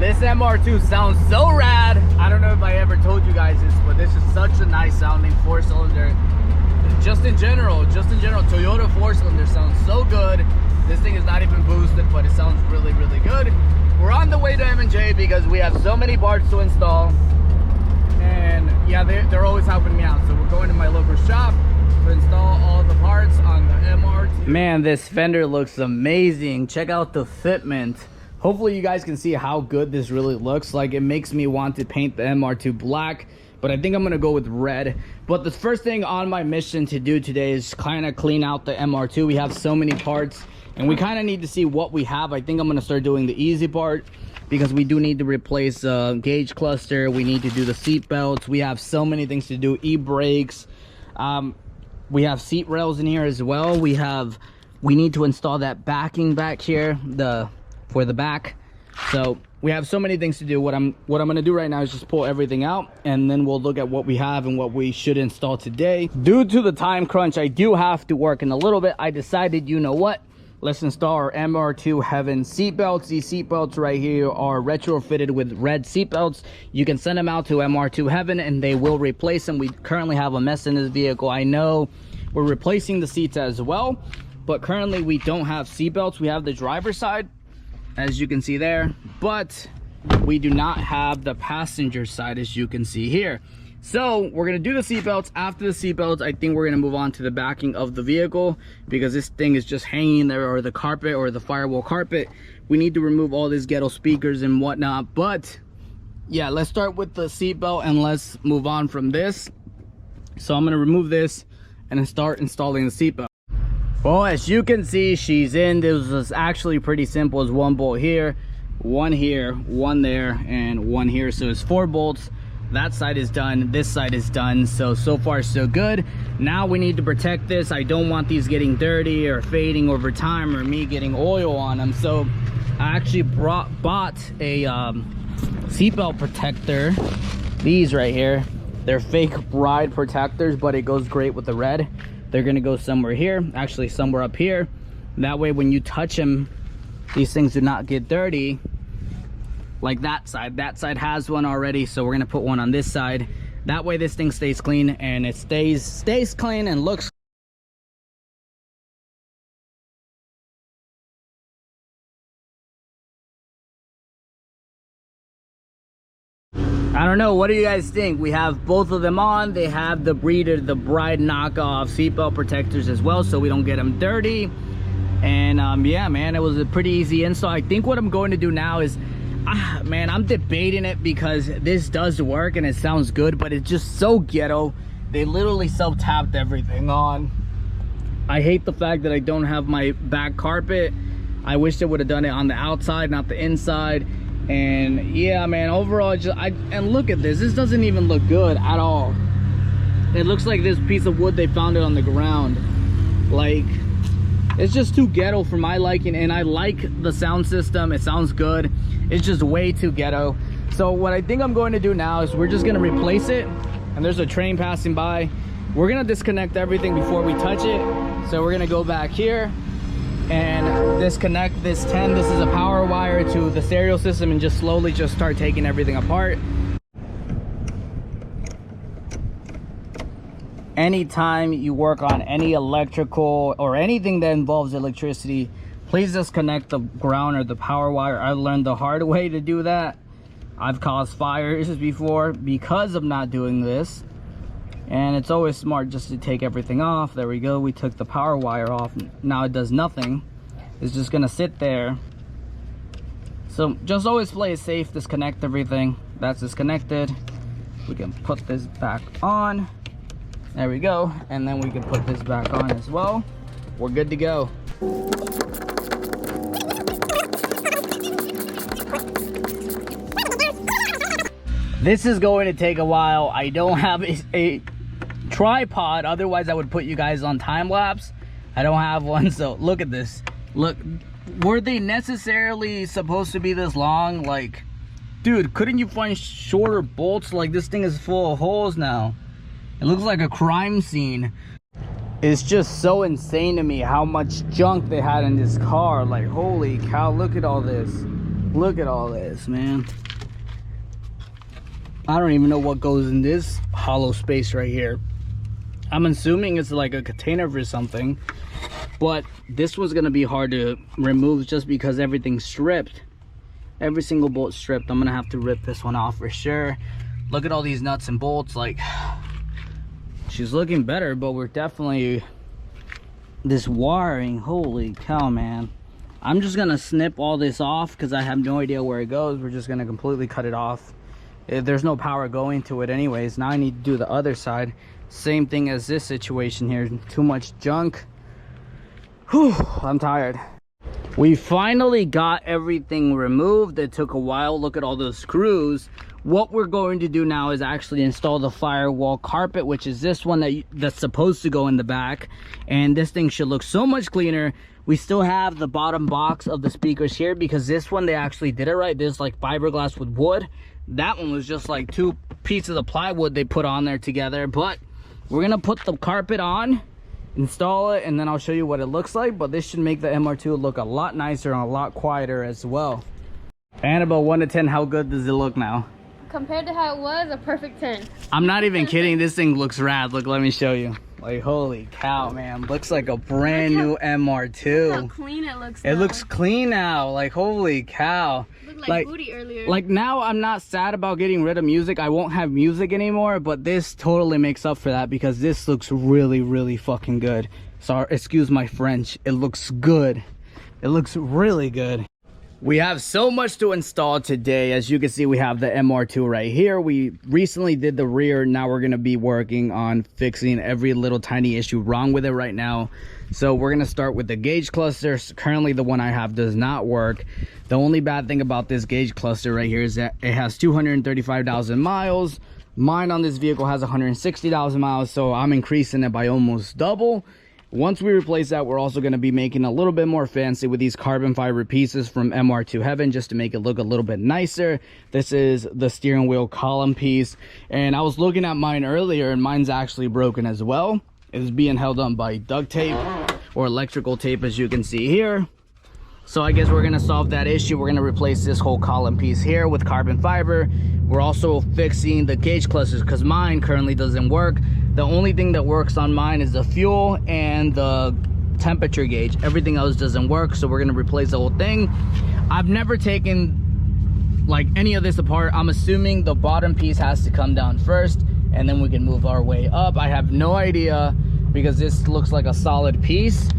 This MR2 sounds so rad. I don't know if I ever told you guys this, but this is such a nice sounding 4-cylinder. Just in general, Toyota 4-cylinder sounds so good. This thing is not even boosted, but it sounds really, really good. We're on the way to M&J because we have so many parts to install. And yeah, they're always helping me out. So we're going to my local shop to install all the parts on the MR2. Man, this fender looks amazing. Check out the fitment. Hopefully you guys can see how good this really looks. Like, it makes me want to paint the MR2 black, but I think I'm gonna go with red. But the first thing on my mission to do today is kind of clean out the MR2. We have so many parts and we kind of need to see what we have. I think I'm gonna start doing the easy part because we do need to replace gauge cluster. We need to do the seat belts. We have so many things to do. E-brakes. We have seat rails in here as well. We need to install that backing back here, for the back. So we have so many things to do. What I'm gonna do right now is just pull everything out, and then we'll look at what we have and what we should install today. Due to the time crunch, I do have to work in a little bit. I decided, you know what, let's install our MR2 Heaven seatbelts. These seatbelts right here are retrofitted with red seatbelts. You can send them out to MR2 Heaven and they will replace them. We currently have a mess in this vehicle. I know we're replacing the seats as well, but currently we don't have seatbelts. We have the driver's side, as you can see there, but we do not have the passenger side, as you can see here. So we're gonna do the seatbelts. After the seatbelts, I think we're gonna move on to the backing of the vehicle because this thing is just hanging there, or the carpet or the firewall carpet. We need to remove all these ghetto speakers and whatnot. But yeah, let's start with the seatbelt and let's move on from this. So I'm gonna remove this and then start installing the seatbelt. Well, as you can see, she's in. This was actually pretty simple. It's one bolt here, one there, and one here. So it's 4 bolts. That side is done, this side is done. So far so good. Now we need to protect this. I don't want these getting dirty or fading over time, or me getting oil on them. So I actually bought a seatbelt protector. These right here, they're fake ride protectors, but it goes great with the red. They're gonna go somewhere here, actually somewhere up here. That way when you touch them, these things do not get dirty. Like that side has one already, so we're gonna put one on this side. That way this thing stays clean, and it stays clean and looks. I don't know, what do you guys think? We have both of them on. They have the bride knockoff seatbelt protectors as well, so we don't get them dirty. And yeah, man, it was a pretty easy install. I think what I'm going to do now is, man, I'm debating it because this does work and it sounds good, but it's just so ghetto. They literally self-tapped everything on. I hate the fact that I don't have my back carpet. I wish they would have done it on the outside, not the inside. And yeah, man, overall, and look at this. This doesn't even look good at all. It looks like this piece of wood, they found it on the ground. Like, it's just too ghetto for my liking. And I like the sound system. It sounds good. It's just way too ghetto. So what I think I'm going to do now is we're just going to replace it. And there's a train passing by. We're going to disconnect everything before we touch it. So we're going to go back here and disconnect this 10. This is a power wire to the stereo system, and just slowly just start taking everything apart. Anytime you work on any electrical or anything that involves electricity, please disconnect the ground or the power wire. I learned the hard way to do that. I've caused fires before because of not doing this, and it's always smart just to take everything off. There we go, we took the power wire off. Now it does nothing. It's just gonna sit there. So just always play it safe. Disconnect everything. That's disconnected. We can put this back on. There we go. And then we can put this back on as well. We're good to go. This is going to take a while. I don't have a tripod, otherwise I would put you guys on time lapse. I don't have one, so look at this. Look, were they necessarily supposed to be this long? Like, dude, couldn't you find shorter bolts? Like, this thing is full of holes now. It looks like a crime scene. It's just so insane to me how much junk they had in this car. Like, holy cow, look at all this. Look at all this, man. I don't even know what goes in this hollow space right here. I'm assuming it's like a container for something, but this was gonna be hard to remove just because everything's stripped. Every single bolt stripped. I'm gonna have to rip this one off for sure. Look at all these nuts and bolts. Like, she's looking better, but we're definitely, this wiring, holy cow, man. I'm just gonna snip all this off because I have no idea where it goes. We're just gonna completely cut it off. There's no power going to it anyways. Now I need to do the other side. Same thing as this situation here. Too much junk. Whew, I'm tired. We finally got everything removed. It took a while. Look at all those screws. What we're going to do now is actually install the firewall carpet, which is this one that's supposed to go in the back. And this thing should look so much cleaner. We still have the bottom box of the speakers here because this one, they actually did it right. There's like fiberglass with wood. That one was just like 2 pieces of plywood they put on there together. But we're gonna put the carpet on, install it, and then I'll show you what it looks like. But this should make the MR2 look a lot nicer and a lot quieter as well. Annabelle, 1 to 10, how good does it look now? Compared to how it was, a perfect 10. I'm not even kidding. This thing looks rad. Look, let me show you. Like, holy cow, man. Looks like a brand new MR2. Look how clean it looks now. It looks clean now. Like, holy cow. It looked like booty earlier. Like, now I'm not sad about getting rid of music. I won't have music anymore, but this totally makes up for that because this looks really, really fucking good. Sorry, excuse my French. It looks good. It looks really good. We have so much to install today. As you can see, we have the MR2 right here. We recently did the rear. Now we're going to be working on fixing every little tiny issue wrong with it right now. So we're going to start with the gauge cluster. Currently, the one I have does not work. The only bad thing about this gauge cluster right here is that it has 235,000 miles. Mine on this vehicle has 160,000 miles. So I'm increasing it by almost double. Once we replace that, we're also going to be making a little bit more fancy with these carbon fiber pieces from MR2 Heaven just to make it look a little bit nicer. This is the steering wheel column piece. And I was looking at mine earlier and mine's actually broken as well. It's being held on by duct tape or electrical tape, as you can see here. So I guess we're going to solve that issue. We're going to replace this whole column piece here with carbon fiber. We're also fixing the gauge clusters because mine currently doesn't work. The only thing that works on mine is the fuel and the temperature gauge. Everything else doesn't work, so we're going to replace the whole thing. I've never taken like any of this apart. I'm assuming the bottom piece has to come down first and then we can move our way up. I have no idea because this looks like a solid piece.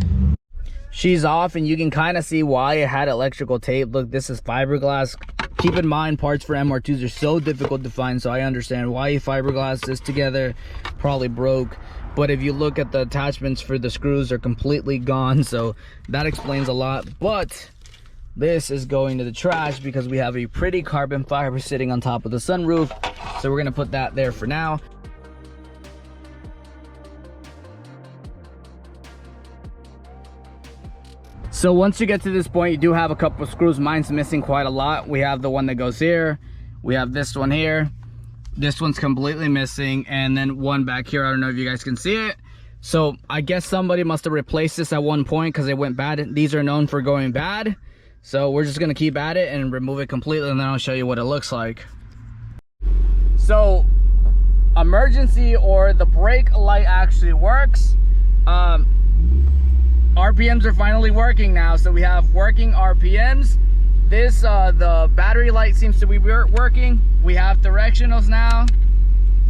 She's off and you can kind of see why it had electrical tape. Look, this is fiberglass. Keep in mind, parts for MR2s are so difficult to find, so I understand why you fiberglass this together. Probably broke. But if you look at the attachments for the screws, they're completely gone, so that explains a lot. But this is going to the trash because we have a pretty carbon fiber sitting on top of the sunroof, so we're going to put that there for now. So once you get to this point, you do have a couple of screws. Mine's missing quite a lot. We have the one that goes here. We have this one here. This one's completely missing. And then one back here. I don't know if you guys can see it. So I guess somebody must have replaced this at one point because it went bad. These are known for going bad. So we're just going to keep at it and remove it completely. And then I'll show you what it looks like. So emergency or the brake light actually works. RPMs are finally working now, so we have working RPMs. This the battery light seems to be working. We have directionals now.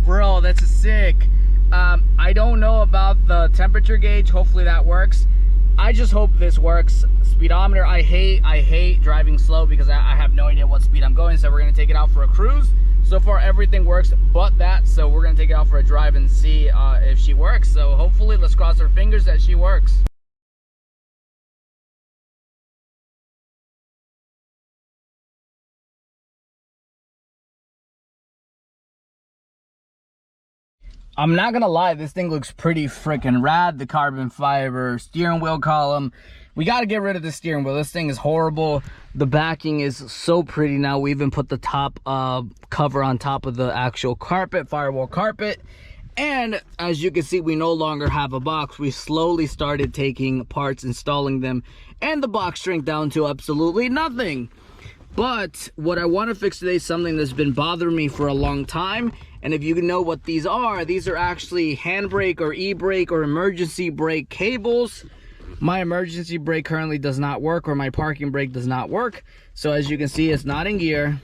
Bro, that's sick. I don't know about the temperature gauge. Hopefully that works. I just hope this works. Speedometer, I hate driving slow because I have no idea what speed I'm going, so we're gonna take it out for a cruise. So far everything works but that, so we're gonna take it out for a drive and see if she works. So hopefully, let's cross our fingers that she works. I'm not gonna lie, this thing looks pretty freaking rad. The carbon fiber steering wheel column. We gotta get rid of the steering wheel. This thing is horrible. The backing is so pretty now. We even put the top cover on top of the actual carpet, firewall carpet. And as you can see, we no longer have a box. We slowly started taking parts, installing them, and the box shrank down to absolutely nothing. But what I want to fix today is something that's been bothering me for a long time. And if you know what these are actually handbrake or e-brake or emergency brake cables. My emergency brake currently does not work, or my parking brake does not work. So as you can see, it's not in gear.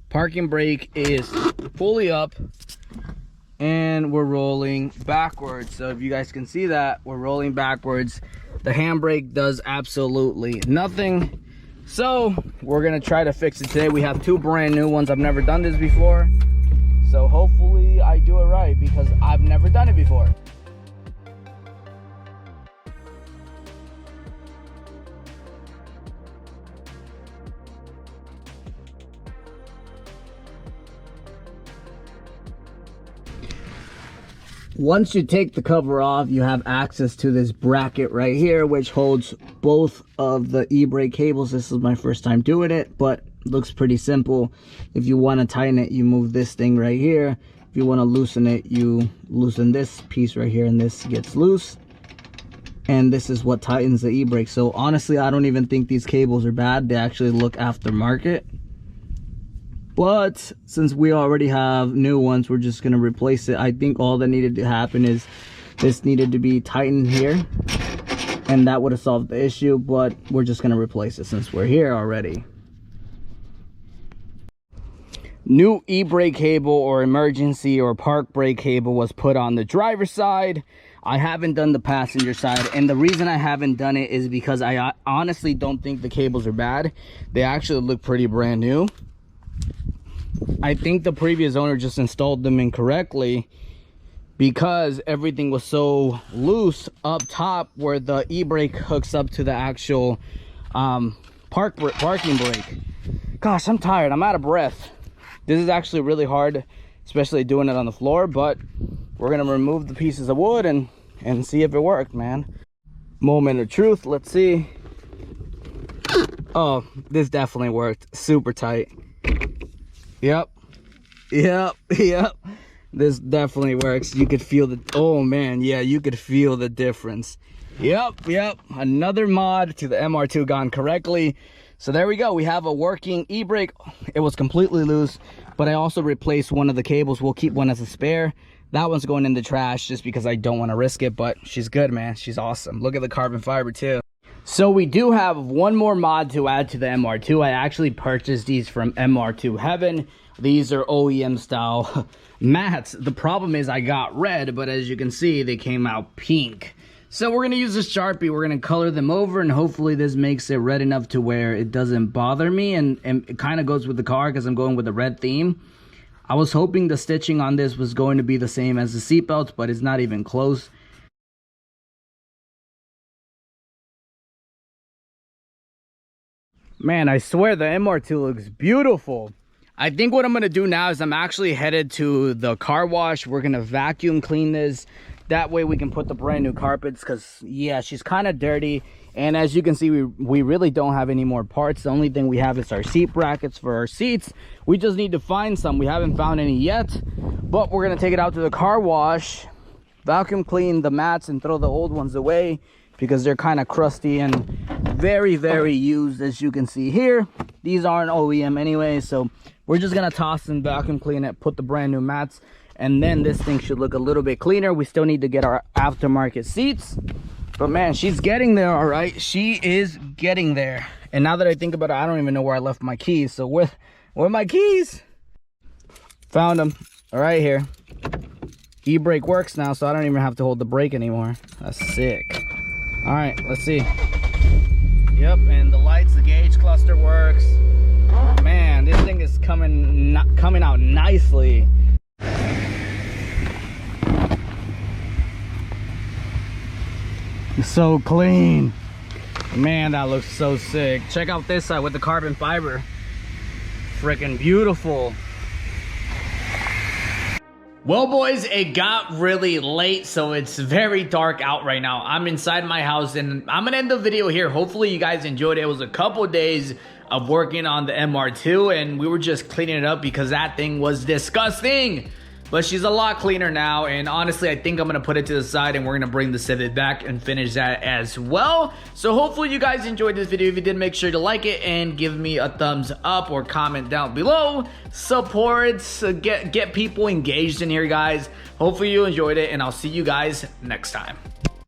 Parking brake is fully up and we're rolling backwards. So if you guys can see that, we're rolling backwards. The handbrake does absolutely nothing. So we're gonna try to fix it today. We have 2 brand new ones. I've never done this before, so hopefully I do it right, because I've never done it before. Once you take the cover off, you have access to this bracket right here, which holds both of the e-brake cables. This is my first time doing it, but looks pretty simple. If you want to tighten it, you move this thing right here. If you want to loosen it, you loosen this piece right here, and this gets loose. And this is what tightens the e-brake. So honestly, I don't even think these cables are bad. They actually look aftermarket. But since we already have new ones, we're just going to replace it. I think all that needed to happen is this needed to be tightened here, and that would have solved the issue. But we're just going to replace it since we're here already. New e-brake cable or emergency or park brake cable was put on the driver's side. I haven't done the passenger side, and the reason I haven't done it is because I honestly don't think the cables are bad. They actually look pretty brand new. I think the previous owner just installed them incorrectly, because everything was so loose up top where the e-brake hooks up to the actual parking brake. Gosh, I'm tired. I'm out of breath. This is actually really hard, especially doing it on the floor, but we're going to remove the pieces of wood and see if it worked, man. Moment of truth. Let's see. Oh, this definitely worked. Super tight. Yep. This definitely works. You could feel the, oh man, yeah, you could feel the difference. Yep. Another mod to the MR2 gone correctly. So there we go. We have a working e-brake. It was completely loose, but I also replaced one of the cables. We'll keep one as a spare. That one's going in the trash just because I don't want to risk it, but she's good, man. She's awesome. Look at the carbon fiber too. So we do have one more mod to add to the MR2. I actually purchased these from MR2 Heaven. These are OEM style mats. The problem is I got red, but as you can see, they came out pink. So we're going to use this Sharpie. We're going to color them over, and hopefully this makes it red enough to where it doesn't bother me. And it kind of goes with the car because I'm going with the red theme. I was hoping the stitching on this was going to be the same as the seatbelts, but it's not even close. Man, I swear the MR2 looks beautiful. I think what I'm going to do now is I'm actually headed to the car wash. We're going to vacuum clean this. That way we can put the brand new carpets, because yeah, she's kind of dirty. And as you can see, we really don't have any more parts. The only thing we have is our seat brackets for our seats. We just need to find some. We haven't found any yet, but we're going to take it out to the car wash, vacuum clean the mats, and throw the old ones away because they're kind of crusty and very, very used. As you can see here, these aren't OEM anyway, so we're just gonna toss and vacuum clean it, put the brand new mats, and then this thing should look a little bit cleaner. We still need to get our aftermarket seats, but man, she's getting there. All right, she is getting there. And now that I think about it, I don't even know where I left my keys. So where are my keys? Found them. All right, here. E-brake works now, so I don't even have to hold the brake anymore. That's sick. All right, let's see. Yep, and the lights, the gauge cluster works. Man, this thing is coming out nicely. It's so clean. Man, that looks so sick. Check out this side with the carbon fiber. Freaking beautiful. Well, boys, it got really late, so it's very dark out right now. I'm inside my house, and I'm gonna end the video here. Hopefully you guys enjoyed it. It was a couple days of working on the MR2, and we were just cleaning it up because that thing was disgusting. but she's a lot cleaner now. And honestly, I think I'm gonna put it to the side and we're gonna bring the Civic back and finish that as well. So hopefully you guys enjoyed this video. If you did, make sure to like it and give me a thumbs up or comment down below. Support, get people engaged in here, guys. Hopefully you enjoyed it, and I'll see you guys next time.